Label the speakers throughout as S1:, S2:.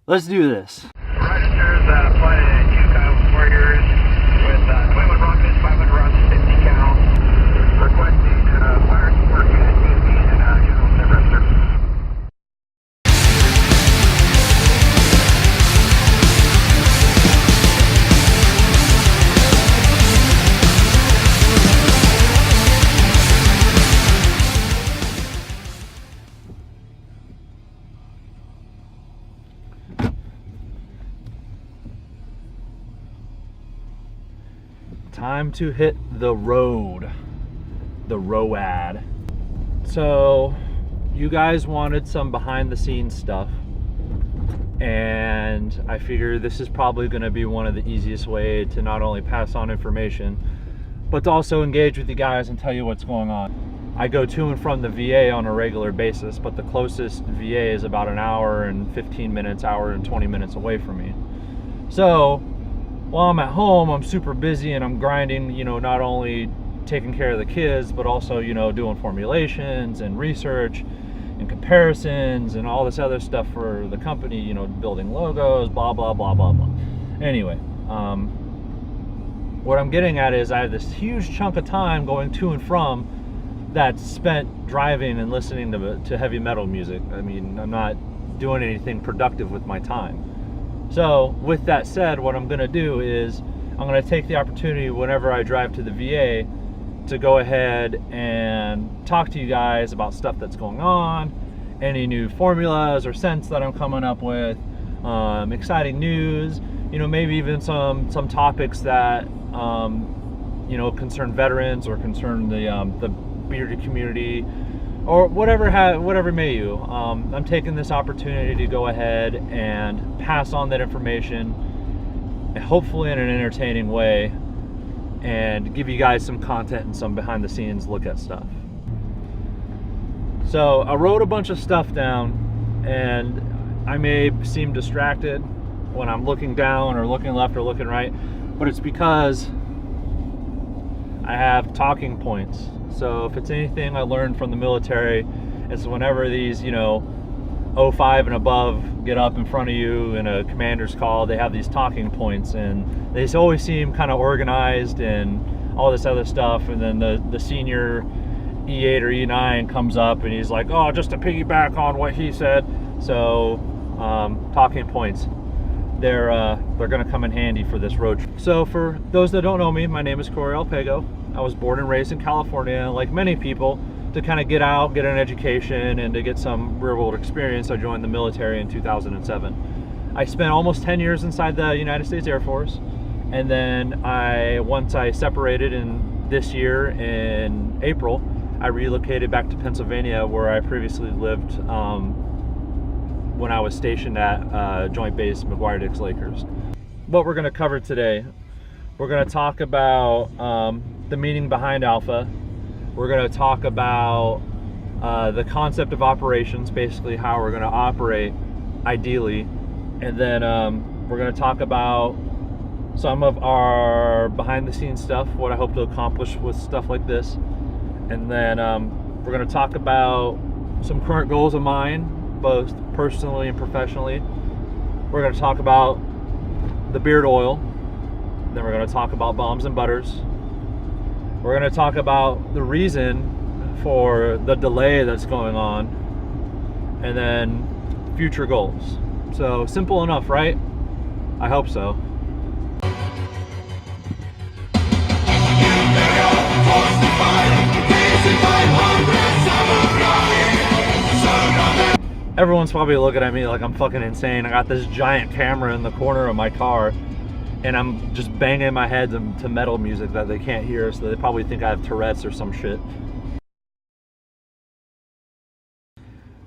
S1: Let's do this.
S2: Registers flight at 2 Kyle Warriors with 21 rockets, 500 rounds, 50 cal. Requesting fire support unit 2 and general set register.
S1: Time to hit the road, the ROAD. So you guys wanted some behind the scenes stuff, and I figure this is probably going to be one of the easiest way to not only pass on information, but to also engage with you guys and tell you what's going on. I go to and from the VA on a regular basis, but the closest VA is about an hour and 15 minutes, hour and 20 minutes away from me. So while I'm at home, I'm super busy and I'm grinding, you know, not only taking care of the kids, but also, you know, doing formulations and research and comparisons and all this other stuff for the company, you know, building logos, blah, blah, blah, blah, blah. Anyway, what I'm getting at is I have this huge chunk of time going to and from that's spent driving and listening to heavy metal music. I mean, I'm not doing anything productive with my time. So with that said, what I'm going to do is I'm going to take the opportunity whenever I drive to the VA to go ahead and talk to you guys about stuff that's going on, any new formulas or scents that I'm coming up with, exciting news, you know, maybe even some topics that you know, concern veterans or concern the bearded community, or whatever may you. I'm taking this opportunity to go ahead and pass on that information, hopefully in an entertaining way, and give you guys some content and some behind the scenes look at stuff. So I wrote a bunch of stuff down, and I may seem distracted when I'm looking down or looking left or looking right, but it's because I have talking points. So if it's anything I learned from the military, it's whenever these, you know, 05 and above get up in front of you in a commander's call, they have these talking points, and they always seem kind of organized and all this other stuff. And then the senior E8 or E9 comes up and he's like, oh, just to piggyback on what he said. So talking points, they're going to come in handy for this road trip. So for those that don't know me, my name is Corey Alpego. I was born and raised in California. Like many people, to kind of get out, get an education, and to get some real world experience, I joined the military in 2007. I spent almost 10 years inside the United States Air Force, and then once I separated in this year in April, I relocated back to Pennsylvania, where I previously lived when I was stationed at Joint Base McGuire-Dix Lakers. What we're going to cover today, we're going to talk about the meaning behind Alpha. We're going to talk about the concept of operations, basically how we're going to operate ideally, and then we're going to talk about some of our behind the scenes stuff, what I hope to accomplish with stuff like this, and then we're going to talk about some current goals of mine, both personally and professionally. We're going to talk about the beard oil, then we're going to talk about bombs and butters. We're going to talk about the reason for the delay that's going on, and then future goals. So simple enough, right? I hope so. Everyone's probably looking at me like I'm fucking insane. I got this giant camera in the corner of my car, and I'm just banging my head to metal music that they can't hear, so they probably think I have Tourette's or some shit.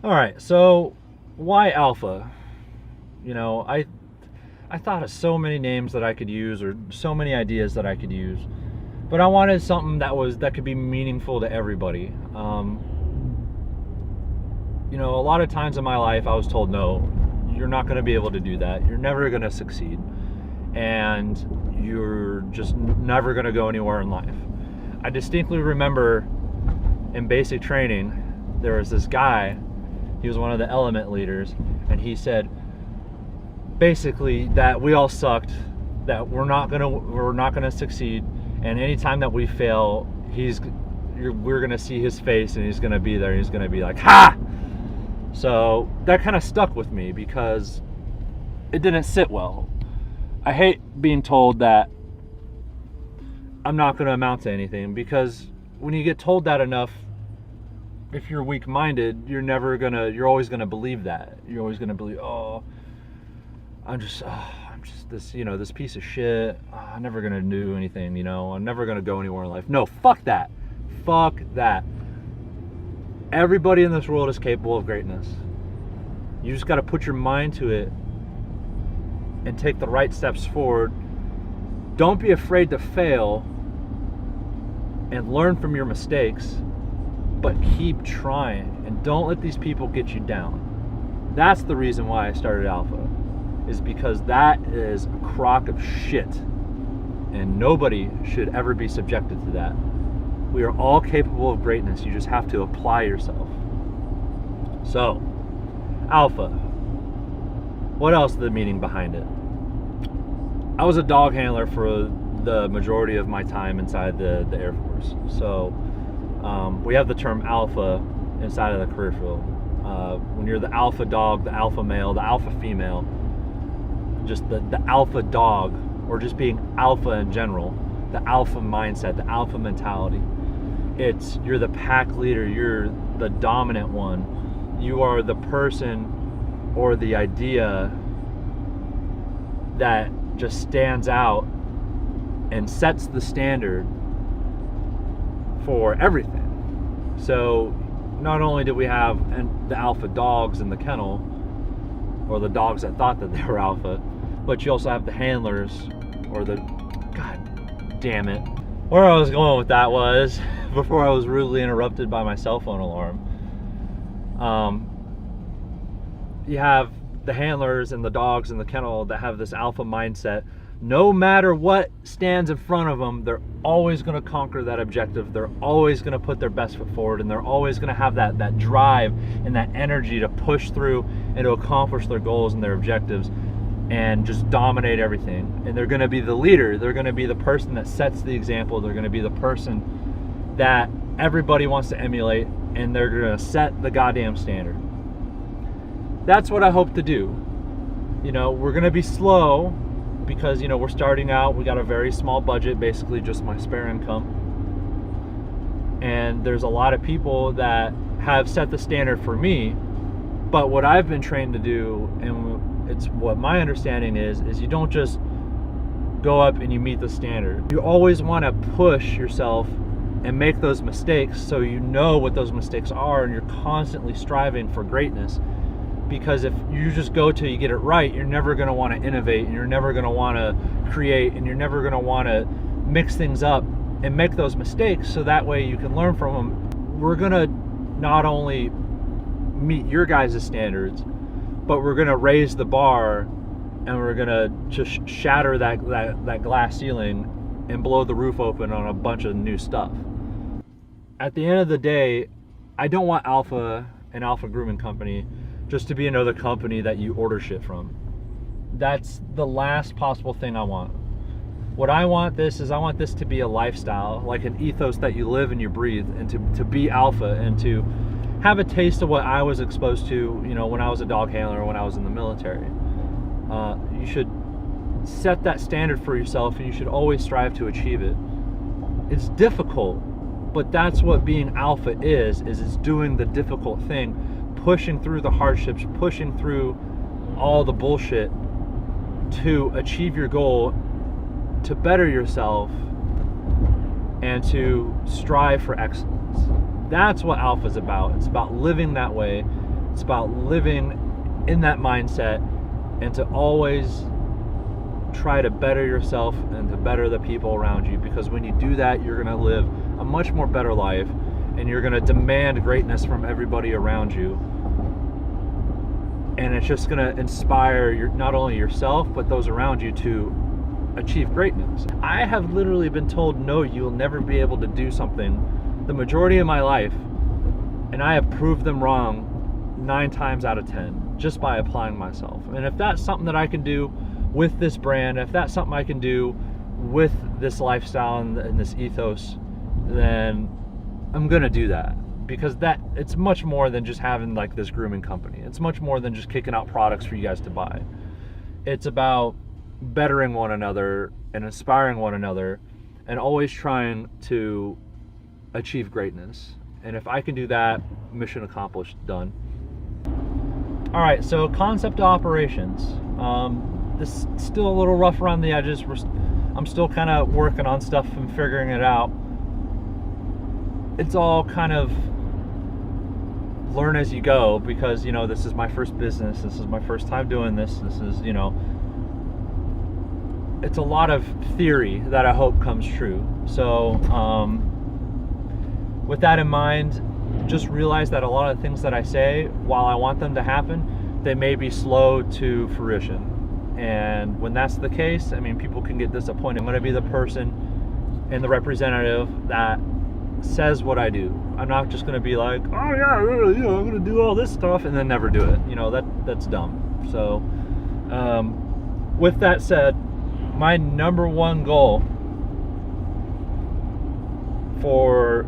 S1: Alright, so why Alpha? You know, I thought of so many names that I could use, or so many ideas that I could use, but I wanted something that could be meaningful to everybody. You know, a lot of times in my life I was told, no, you're not going to be able to do that. You're never going to succeed. And you're just never going to go anywhere in life. I distinctly remember in basic training, there was this guy, he was one of the element leaders, and he said, basically that we all sucked, that we're not gonna succeed, and anytime that we fail, we're gonna see his face, and he's gonna be there, and he's gonna be like, ha! So that kind of stuck with me because it didn't sit well. I hate being told that I'm not gonna amount to anything, because when you get told that enough, if you're weak-minded, you're always gonna believe that. You're always gonna believe, oh, I'm just this, this piece of shit. I'm never gonna do anything, I'm never gonna go anywhere in life. No, fuck that. Fuck that. Everybody in this world is capable of greatness. You just gotta put your mind to it and take the right steps forward. Don't be afraid to fail and learn from your mistakes, but keep trying, and don't let these people get you down. That's the reason why I started Alpha, is because that is a crock of shit, and nobody should ever be subjected to that. We are all capable of greatness. You just have to apply yourself. So, Alpha. What else is the meaning behind it? I was a dog handler for the majority of my time inside the Air Force. So we have the term alpha inside of the career field. When you're the alpha dog, the alpha male, the alpha female, just the alpha dog, or just being alpha in general, the alpha mindset, the alpha mentality. You're the pack leader, you're the dominant one. You are the person or the idea that just stands out and sets the standard for everything. So not only did we have the alpha dogs in the kennel, or the dogs that thought that they were alpha, but you also have the handlers, or God damn it. Where I was going with that was, before I was rudely interrupted by my cell phone alarm, you have the handlers and the dogs in the kennel that have this alpha mindset. No matter what stands in front of them, they're always going to conquer that objective. They're always going to put their best foot forward, and they're always going to have that drive and that energy to push through and to accomplish their goals and their objectives and just dominate everything. And they're going to be the leader. They're going to be the person that sets the example. They're going to be the person that everybody wants to emulate, and they're going to set the goddamn standard. That's what I hope to do. We're going to be slow, because we're starting out. We got a very small budget, basically just my spare income, and there's a lot of people that have set the standard for me. But what I've been trained to do, and it's what my understanding is you don't just go up and you meet the standard. You always want to push yourself and make those mistakes, so you know what those mistakes are, and you're constantly striving for greatness. Because if you just go till you get it right, you're never going to want to innovate, and you're never going to want to create, and you're never going to want to mix things up and make those mistakes, so that way you can learn from them. We're going to not only meet your guys' standards, but we're going to raise the bar, and we're going to just shatter that glass ceiling and blow the roof open on a bunch of new stuff. At the end of the day, I don't want Alpha and Alpha Grooming Company just to be another company that you order shit from. That's the last possible thing I want. What I want this to be a lifestyle, like an ethos that you live and you breathe, and to be alpha, and to have a taste of what I was exposed to, when I was a dog handler or when I was in the military. You should set that standard for yourself, and you should always strive to achieve it. It's difficult, but that's what being alpha is it's doing the difficult thing, pushing through the hardships, pushing through all the bullshit to achieve your goal, to better yourself, and to strive for excellence. That's what Alpha is about. It's about living that way. It's about living in that mindset, and to always try to better yourself and to better the people around you, because when you do that, you're going to live a much more better life, and you're going to demand greatness from everybody around you. And it's just going to inspire not only yourself, but those around you to achieve greatness. I have literally been told, no, you'll never be able to do something the majority of my life, and I have proved them wrong 9 times out of 10. just by applying myself. And if that's something that I can do with this brand, if that's something I can do with this lifestyle and this ethos, then I'm gonna do that, because that it's much more than just having like this grooming company. It's much more than just kicking out products for you guys to buy. It's about bettering one another and inspiring one another and always trying to achieve greatness. And if I can do that, mission accomplished, done. All right, so concept to operations. This is still a little rough around the edges. I'm still kind of working on stuff and figuring it out. It's all kind of learn as you go, because, you know, this is my first business. This is my first time doing this. This is, you know, it's a lot of theory that I hope comes true. So with that in mind, just realize that a lot of things that I say, while I want them to happen, they may be slow to fruition. And when that's the case, I mean, people can get disappointed. I'm going to be the person and the representative that says what I do. I'm not just going to be like, oh yeah, you know, I'm going to do all this stuff and then never do it. You know, that's dumb. So with that said, my number one goal for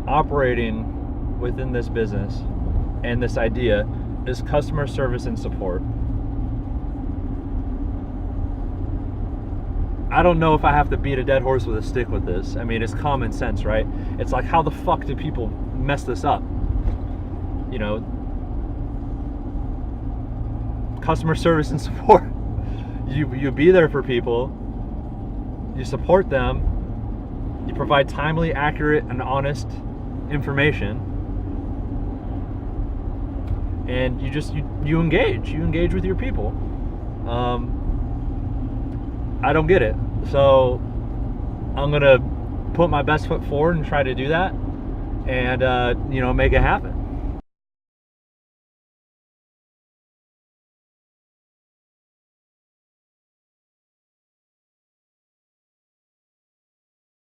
S1: operating within this business and this idea is customer service and support. I don't know if I have to beat a dead horse with a stick with this. I mean, it's common sense, right? It's like, how the fuck do people mess this up? You know, customer service and support. You be there for people, you support them, you provide timely, accurate, and honest information, and you engage with your people. I don't get it, so I'm gonna put my best foot forward and try to do that, and you know, make it happen.